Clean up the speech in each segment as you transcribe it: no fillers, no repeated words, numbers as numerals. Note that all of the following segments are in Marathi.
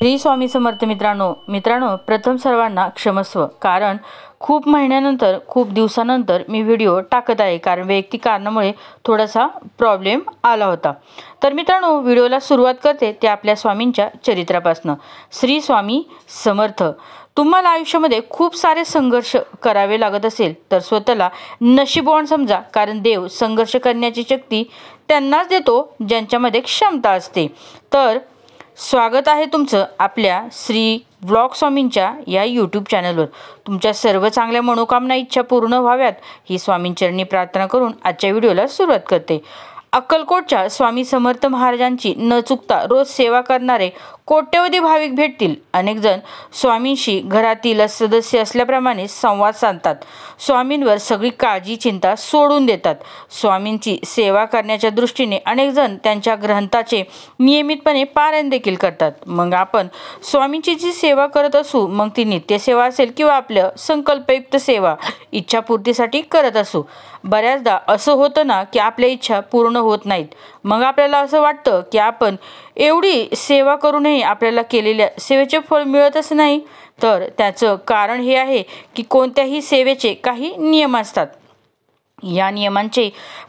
श्री स्वामी समर्थ मित्रांनो प्रथम सर्वांना क्षमस्व, कारण खूप महिन्यानंतर खूप दिवसानंतर मी व्हिडिओ टाकत आहे, कारण वैयक्तिक कारणामुळे थोडासा प्रॉब्लेम आला होता। तर मित्रांनो, व्हिडिओला सुरुवात करते ते आपल्या स्वामींच्या चरित्रापासून। श्री स्वामी समर्थ। तुम्हाला आयुष्यामध्ये खूप सारे संघर्ष करावे लागत असेल तर स्वतःला नशीबवान समजा, कारण देव संघर्ष करण्याची शक्ती त्यांनाच देतो ज्यांच्यामध्ये क्षमता असते। तर स्वागत आहे तुमचं आपल्या श्री व्लॉग स्वामींच्या या यूट्यूब चॅनलवर। तुमच्या सर्व चांगल्या मनोकामना इच्छा पूर्ण व्हाव्यात ही स्वामींचरणी प्रार्थना करून आजच्या व्हिडिओला सुरुवात करते। अक्कलकोटच्या स्वामी समर्थ महाराजांची न चुकता रोज सेवा करणारे कोट्यवधी भाविक भेटतील। अनेक जण स्वामींशी घरातील सदस्य असल्याप्रमाणे संवाद साधतात, स्वामींवर सगळी काळजी चिंता सोडून देतात। स्वामींची सेवा करण्याच्या दृष्टीने अनेक जण त्यांच्या ग्रंथाचे नियमितपणे पारायण देखील करतात। मग आपण स्वामींची जी सेवा करत असू, मग ती नित्यसेवा असेल किंवा आपल्या संकल्पयुक्त सेवा इच्छापूर्तीसाठी करत असू, बऱ्याचदा असं होतं ना की आपल्या इच्छा पूर्ण होत नाहीत। मग आपल्याला असं वाटतं की आपण एवढी सेवा करूनही आपल्याला केलेल्या सेवेचे फळ मिळतच नाही। तर त्याचं कारण हे आहे की कोणत्याही सेवेचे काही नियम असतात। या नियमांचे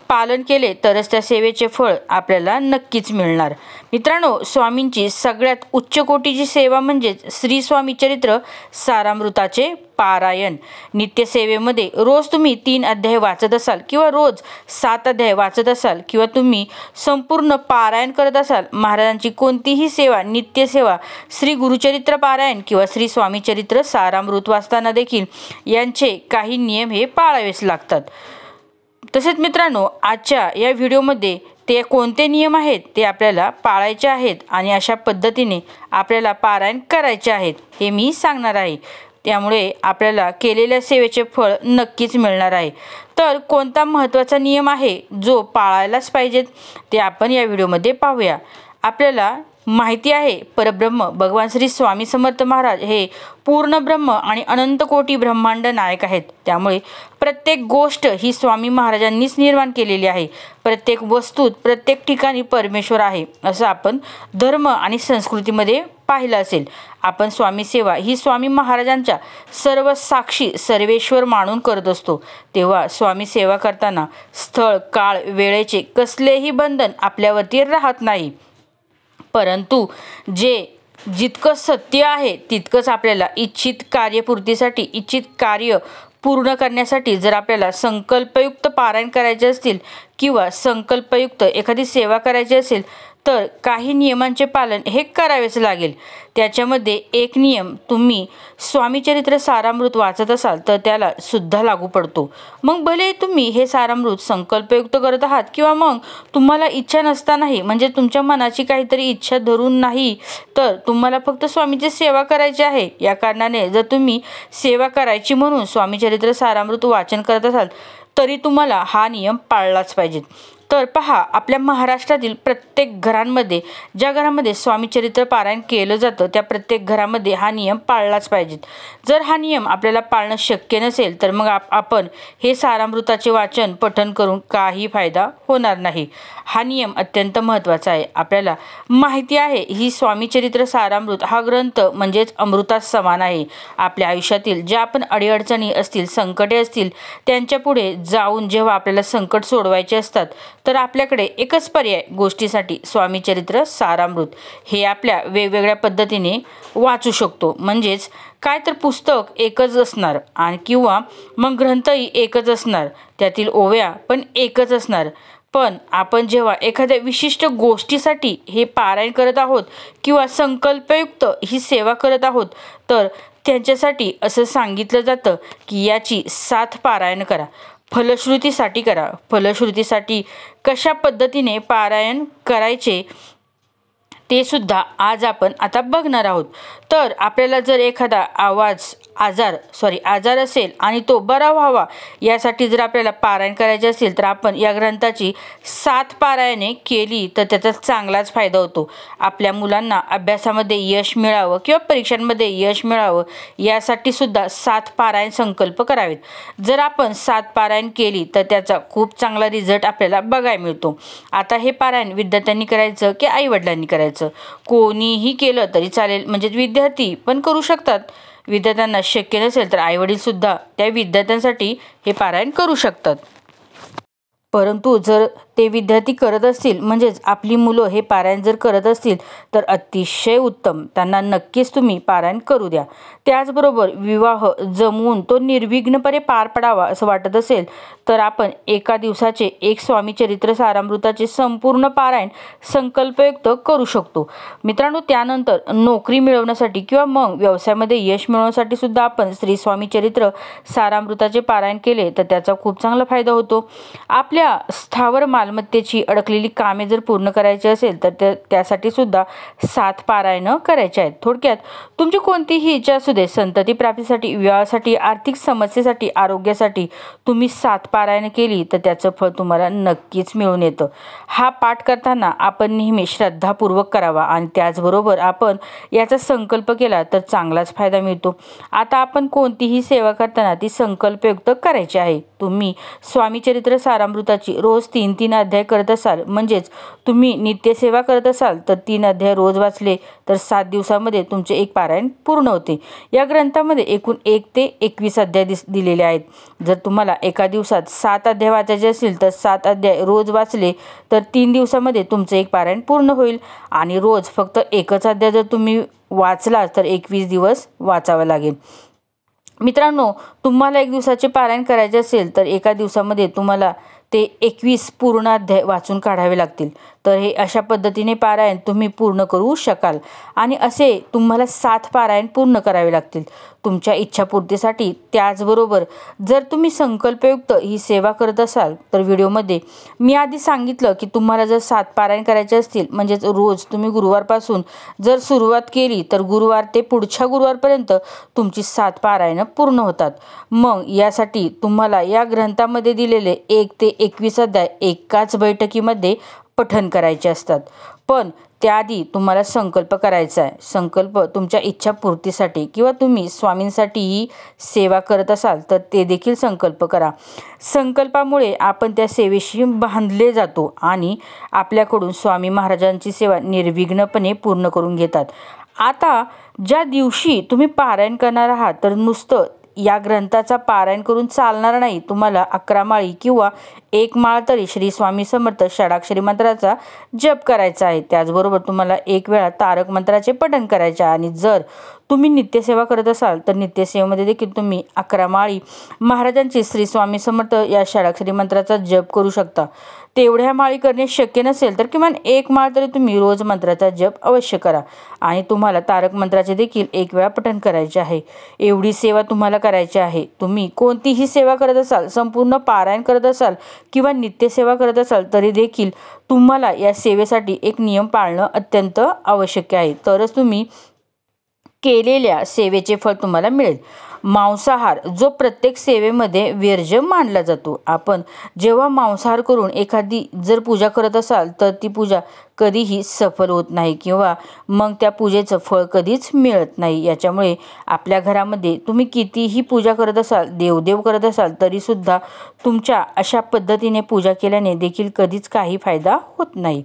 पालन केले तरच त्या सेवेचे फळ आपल्याला नक्कीच मिळणार। मित्रांनो, स्वामींची सगळ्यात उच्च कोटीची सेवा म्हणजे श्री स्वामी चरित्र सारामृताचे पारायण। नित्यसेवेमध्ये रोज तुम्ही 3 अध्याय वाचत असाल किंवा रोज 7 अध्याय वाचत असाल किंवा तुम्ही संपूर्ण पारायण करत असाल, महाराजांची कोणतीही सेवा नित्यसेवा, श्री गुरुचरित्र पारायण किंवा श्री स्वामी चरित्र सारामृत वाचताना देखील यांचे काही नियम हे पाळावेच लागतात। तसेच मित्रांनो, आजच्या या व्हिडिओमध्ये ते कोणते नियम आहेत ते आपल्याला पाळायचे आहेत आणि अशा पद्धतीने आपल्याला पारायण करायचे आहेत हे मी सांगणार आहे। त्यामुळे आपल्याला केलेल्या सेवेचे फळ नक्कीच मिळणार आहे। तर कोणता महत्त्वाचा नियम आहे जो पाळायलाच पाहिजेत ते आपण या व्हिडिओमध्ये पाहूया। आपल्याला माहिती आहे, परब्रह्म भगवान श्री स्वामी समर्थ महाराज हे पूर्ण ब्रह्म आणि अनंत कोटी ब्रह्मांड नायक आहेत। त्यामुळे प्रत्येक गोष्ट ही स्वामी महाराजांनीच निर्माण केलेली आहे। प्रत्येक वस्तूत प्रत्येक ठिकाणी परमेश्वर आहे असं आपण धर्म आणि संस्कृतीमध्ये पाहिलं असेल। आपण स्वामी सेवा ही स्वामी महाराजांच्या सर्व साक्षी सर्वेश्वर मानून करत असतो। तेव्हा स्वामी सेवा करताना स्थळ काळ वेळेचे कसलेही बंधन आपल्यावरती राहत नाही, परंतु जितकं सत्य आहे तितकंच आपल्याला इच्छित कार्यपूर्तीसाठी, इच्छित कार्य पूर्ण करण्यासाठी जर आपल्याला संकल्पयुक्त पारायण करायचे असतील किंवा संकल्पयुक्त एखादी सेवा करायची असेल तर काही नियमांचे पालन हे करावेच लागेल। त्याच्यामध्ये एक नियम, तुम्ही स्वामीचरित्र सारामृत वाचत असाल तर त्याला सुद्धा लागू पडतो। मग भले तुम्ही हे सारामृत संकल्पयुक्त करत आहात किंवा मग तुम्हाला इच्छा नसतानाही, म्हणजे तुमच्या मनाची काहीतरी इच्छा धरून नाही, तर तुम्हाला फक्त स्वामीची सेवा करायची आहे या कारणाने जर तुम्ही सेवा करायची म्हणून स्वामीचरित्र सारामृत वाचन करत असाल तरी तुम्हाला हा नियम पाळलाच पाहिजे। तर पहा, आपल्या महाराष्ट्रातील प्रत्येक घरांमध्ये, ज्या घरामध्ये स्वामीचरित्र पारायण केलं जातं त्या प्रत्येक घरामध्ये हा नियम पाळलाच पाहिजे। जर हा नियम आपल्याला पाळणं शक्य नसेल तर मग आपण हे सारामृताचे वाचन पठण करून काही फायदा होणार नाही। हा नियम अत्यंत महत्त्वाचा आहे। आपल्याला माहिती आहे, ही स्वामीचरित्र सारामृत हा ग्रंथ म्हणजेच अमृतास समान आहे। आपल्या आयुष्यातील ज्या आपण अडीअडचणी असतील, संकटे असतील, त्यांच्या पुढे जाऊन जेव्हा आपल्याला संकट सोडवायचे असतात तर आपल्याकडे एकच पर्याय गोष्टीसाठी, स्वामीचरित्र सारामृत हे आपल्या वेगवेगळ्या पद्धतीने वाचू शकतो। म्हणजेच काय तर पुस्तक एकच असणार आणि किंवा मग ग्रंथही एकच असणार, त्यातील ओव्या पण एकच असणार, पण आपण जेव्हा एखाद्या विशिष्ट गोष्टीसाठी हे पारायण करत आहोत किंवा संकल्पयुक्त ही सेवा करत आहोत तर त्यांच्यासाठी असं सांगितलं जातं की याची 7 पारायण करा, फलश्रुतीसाठी करा। फलश्रुतीसाठी कशा पद्धतीने पारायण करायचे ते सुद्धा आज आपण आता बघणार आहोत। तर आपल्याला जर एखादा आजार असेल आणि तो बरा व्हावा यासाठी जर आपल्याला पारायण करायचे असेल तर आपण या ग्रंथाची 7 पारायणे केली तर त्याचा चांगलाच फायदा होतो। आपल्या मुलांना अभ्यासामध्ये यश मिळावं किंवा परीक्षांमध्ये यश मिळावं यासाठी सुद्धा 7 पारायण संकल्प करावेत। जर आपण 7 पारायण केली तर त्याचा खूप चांगला रिझल्ट आपल्याला बघायला मिळतो। आता हे पारायण विद्यार्थ्यांनी करायचं की आईवडिलांनी करायचं अध्यायाचं. कोणीही केलं तरी चालेल, म्हणजे विद्यार्थी पण करू शकतात. विद्यार्थ्यांना शक्य नसेल तर आईवडीलसुद्धा त्या विद्यार्थ्यांसाठी हे पारायण करू शकतात. परंतु जर ते विद्यार्थी करत असतील, म्हणजेच आपली मुलं हे पारायण जर करत असतील तर अतिशय उत्तम. त्यांना नक्कीच तुम्ही पारायण करू द्या. त्याचबरोबर विवाह जमवून तो निर्विघ्नपणे पार पडावा असं वाटत असेल तर आपण एका दिवसाचे एक स्वामी चरित्र सारामृताचे संपूर्ण पारायण संकल्पयुक्त करू शकतो. मित्रांनो, त्यानंतर नोकरी मिळवण्यासाठी किंवा मग व्यवसायामध्ये यश मिळवण्यासाठी सुद्धा आपण श्री स्वामी चरित्र सारामृताचे पारायण केले तर त्याचा खूप चांगला फायदा होतो. आपल्या स्थावर मालमत्तेची अडकलेली कामे जर पूर्ण करायची असेल तर त्यासाठी सुद्धा 7 पारायणं करायची आहेत. थोडक्यात तुमची कोणतीही इच्छा असू दे, संतती प्राप्तीसाठी, विवाहासाठी, आर्थिक समस्येसाठी, आरोग्यासाठी तुम्ही 7 पारायणं केली तर त्याचं फळ तुम्हाला नक्कीच मिळून येतं. हा पाठ करताना आपण नेहमी श्रद्धापूर्वक करावा आणि त्याचबरोबर आपण याचा संकल्प केला तर चांगलाच फायदा मिळतो. आता आपण कोणतीही सेवा करताना ती संकल्पयुक्त करायची आहे. तुम्ही स्वामी चरित्र सारामृताची रोज 3-3 अध्याय करत असाल, म्हणजेच तुम्ही नित्यसेवा करत असाल तर 3 अध्याय रोज वाचले तर 7 दिवसामध्ये तुमचे एक पारायण पूर्ण होते. या ग्रंथामध्ये एकूण 1 ते 21 अध्याय दिलेले आहेत. जर तुम्हाला एका दिवसात 7 अध्याय वाचायचे असतील तर 7 अध्याय रोज वाचले तर 3 दिवसामध्ये तुमचे एक पारायण पूर्ण होईल. आणि रोज फक्त एकच अध्याय जर तुम्ही वाचला तर 21 दिवस वाचावा लागेल. मित्रांनो, तुम्हाला एक दिवसाचे पारायण करायचे असेल तर एका दिवसामध्ये तुम्हाला ते 21 पूर्ण अध्याय वाचून काढावे लागतील. तर हे अशा पद्धतीने पारायण तुम्ही पूर्ण करू शकाल. आणि असे तुम्हाला 7 पारायण पूर्ण करावे लागतील तुमच्या इच्छापूर्तीसाठी. त्याचबरोबर जर तुम्ही संकल्पयुक्त ही सेवा करत असाल तर व्हिडिओमध्ये मी आधी सांगितलं की तुम्हाला जर 7 पारायण करायचे असतील, म्हणजेच रोज तुम्ही गुरुवारपासून जर सुरुवात केली तर गुरुवार ते पुढच्या गुरुवारपर्यंत तुमची 7 पारायणं पूर्ण होतात. मग यासाठी तुम्हाला या ग्रंथामध्ये दिलेले 1 ते 21 अध्याय एकाच बैठकीमध्ये पठण करायचे असतात. पण त्याआधी तुम्हाला संकल्प करायचा आहे. संकल्प तुमच्या इच्छापूर्तीसाठी किंवा तुम्ही स्वामींसाठीही सेवा करत असाल तर ते देखील संकल्प करा. संकल्पामुळे आपण त्या सेवेशी बांधले जातो आणि आपल्याकडून स्वामी महाराजांची सेवा निर्विघ्नपणे पूर्ण करून घेतात. आता ज्या दिवशी तुम्ही पारायण करणार आहात तर नुसतं या ग्रंथाचा पारायण करून चालणार नाही. तुम्हाला 11 माळी किंवा 1 माळ तरी श्री स्वामी समर्थ षडाक्षरी मंत्राचा जप करायचा आहे. त्याचबरोबर तुम्हाला 1 वेळा तारक मंत्राचे पठण करायचे आहे. आणि जर तुम्ही नित्यसेवा करत असाल तर नित्यसेवेमध्ये देखील तुम्ही 11 माळी महाराजांची श्री स्वामी समर्थ या षडाक्षरी मंत्राचा जप करू शकता. तेवढ्या माळी करणे शक्य नसेल तर किमान 1 माळ तरी तुम्ही रोज मंत्राचा जप अवश्य करा. आणि तुम्हाला तारक मंत्राचे देखील 1 वेळा पठण करायचे आहे. एवढी सेवा तुम्हाला करायची आहे. तुम्ही कोणतीही सेवा करत असाल, संपूर्ण पारायण करत असाल किंवा नित्यसेवा करत असाल तरी देखील तुम्हाला या सेवेसाठी एक नियम पाळणं अत्यंत आवश्यक आहे. तरच तुम्ही केलेल्या सेवेचे फळ तुम्हाला मिळेल. मांसाहार जो प्रत्येक सेवेमध्ये वर्ज्य मानला जातो. आपण जेव्हा मांसाहार करून एखादी जर पूजा करत असाल तर ती पूजा कधीही सफल होत नाही किंवा मग त्या पूजेचं फळ कधीच मिळत नाही. याच्यामुळे आपल्या घरामध्ये तुम्ही कितीही पूजा करत असाल, देवदेव करत असाल तरीसुद्धा तुमच्या अशा पद्धतीने पूजा केल्याने देखील कधीच काही फायदा होत नाही.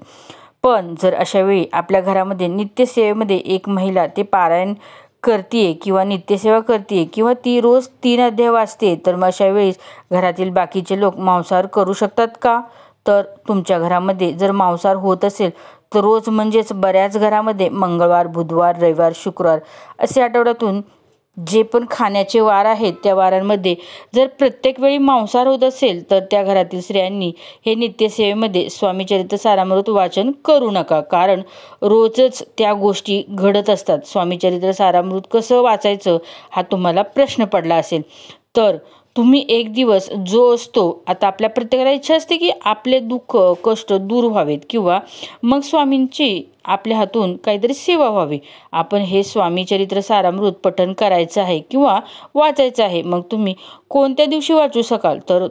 पण जर अशा वेळी आपल्या घरामध्ये नित्यसेवेमध्ये एक महिला ते पारायण करते किंवा नित्यसेवा करते किंवा ती रोज 3 अध्याय वाचते तर मग अशा वेळेस घरातील बाकीचे लोक मांसाहार करू शकतात का? तर तुमच्या घरामध्ये जर मांसाहार होत असेल तर रोज, म्हणजेच बऱ्याच घरामध्ये मंगळवार, बुधवार, रविवार, शुक्रवार असे आठवड्यातून जे पण खाण्याचे वार आहेत त्या वारांमध्ये जर प्रत्येक वेळी मांसाहार होत असेल तर त्या घरातील स्त्रियांनी हे नित्यसेवेमध्ये स्वामी चरित्र सारामृत वाचन करू नका. कारण रोजच त्या गोष्टी घडत असतात. स्वामी चरित्र सारामृत कसं वाचायचं हा तुम्हाला प्रश्न पडला असेल तर तुम्ही एक दिवस जो असतो, आता आपल्या प्रत्येकाला इच्छा असते की आपले दुःख कष्ट दूर व्हावेत किंवा मग स्वामींची आपल्या हातून काहीतरी सेवा व्हावी. आपण हे स्वामी चरित्र सारामृत पठण करायचं आहे किंवा वाचायचं आहे. मग तुम्ही कोणत्या दिवशी वाचू शकाल तर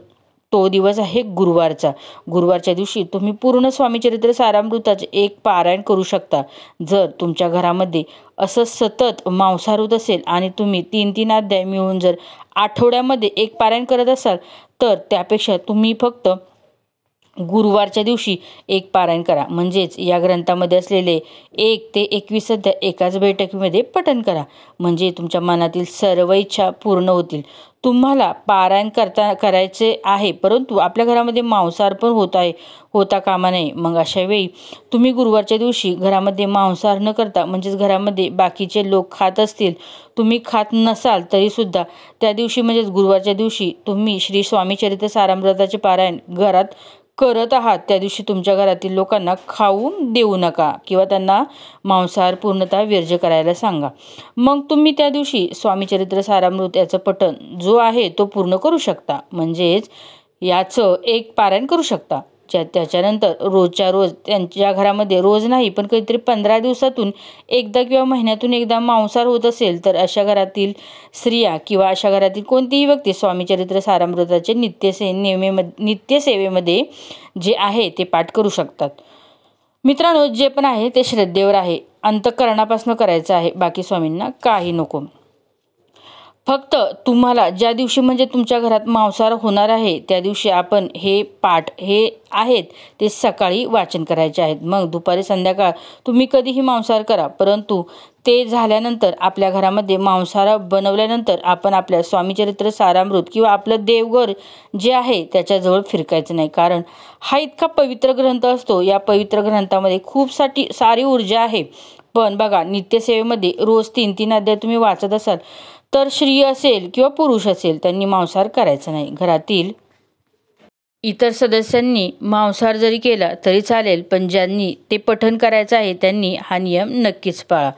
तो दिवस आहे गुरुवारचा. गुरुवारच्या दिवशी तुम्ही पूर्ण स्वामी चरित्र सारामृताचे एक पारायण करू शकता. जर तुमच्या घरामध्ये असं सतत मांसाहार होत असेल आणि तुम्ही 3-3 अध्याय मिळून जर आठवड्यामध्ये एक पारायण करत असाल तर त्यापेक्षा तुम्ही फक्त गुरुवारच्या दिवशी एक पारायण करा, म्हणजेच या ग्रंथामध्ये असलेले 1 ते 21 अध्याय एकाच बैठकीमध्ये पठण करा, म्हणजे तुमच्या मनातील सर्व इच्छा पूर्ण होतील. तुम्हाला पारायण करायचे आहे, परंतु आपल्या घरामध्ये मांसाहार पण होता कामा नये. मग अशा वेळी तुम्ही गुरुवारच्या दिवशी घरामध्ये मांसाहार न करता, म्हणजेच घरामध्ये बाकीचे लोक खात असतील, तुम्ही खात नसाल तरीसुद्धा त्या दिवशी म्हणजेच गुरुवारच्या दिवशी तुम्ही श्री स्वामी चरित्र सारामृताचे पारायण घरात करत आहात, त्या दिवशी तुमच्या घरातील लोकांना खाऊ देऊ नका किंवा त्यांना मांसाहार पूर्णतः वर्ज्य करायला सांगा. मग तुम्ही त्या दिवशी स्वामीचरित्र सारामृत याचं पठण जो आहे तो पूर्ण करू शकता, म्हणजेच याचं एक पारायण करू शकता. त्याच्यानंतर रोजच्या रोज त्यांच्या घरामध्ये रोज नाही पण काहीतरी 15 दिवसातून एकदा किंवा महिन्यातून एकदा मांसाहार होत असेल तर अशा घरातील स्त्रिया किंवा अशा घरातील कोणतीही व्यक्ती स्वामीचरित्र सारामृताचे नित्यसेवेमध्ये जे आहे ते पाठ करू शकतात. मित्रांनो, जे पण आहे ते श्रद्धेवर आहे, अंतःकरणापासून करायचं आहे, बाकी स्वामींना काही नको. फक्त तुम्हाला ज्या दिवशी म्हणजे तुमच्या घरात मांसाहार होणार आहे त्या दिवशी आपण हे पाठ हे आहेत ते सकाळी वाचन करायचे आहेत. मग दुपारी संध्याकाळ तुम्ही कधीही मांसाहार करा, परंतु ते झाल्यानंतर आपल्या घरामध्ये मांसाहार बनवल्यानंतर आपण आपल्या स्वामीचरित्र सारामृत किंवा आपलं देवघर जे आहे त्याच्याजवळ फिरकायचं नाही, कारण हा इतका पवित्र ग्रंथ असतो. या पवित्र ग्रंथामध्ये खूप सारी ऊर्जा आहे. पण बघा, नित्यसेवेमध्ये रोज 3-3 अध्याय तुम्ही वाचत असाल तर स्त्री असेल किंवा पुरुष असेल त्यांनी मांसाहार करायचा नाही. घरातील इतर सदस्यांनी मांसाहार जरी केला तरी चालेल, पण ज्यांनी ते पठण करायचं आहे त्यांनी हा नियम नक्कीच पाळा.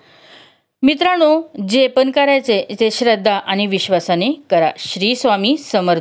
मित्रांनो, जे पण करायचे ते श्रद्धा आणि विश्वासाने करा. श्री स्वामी समर्थ.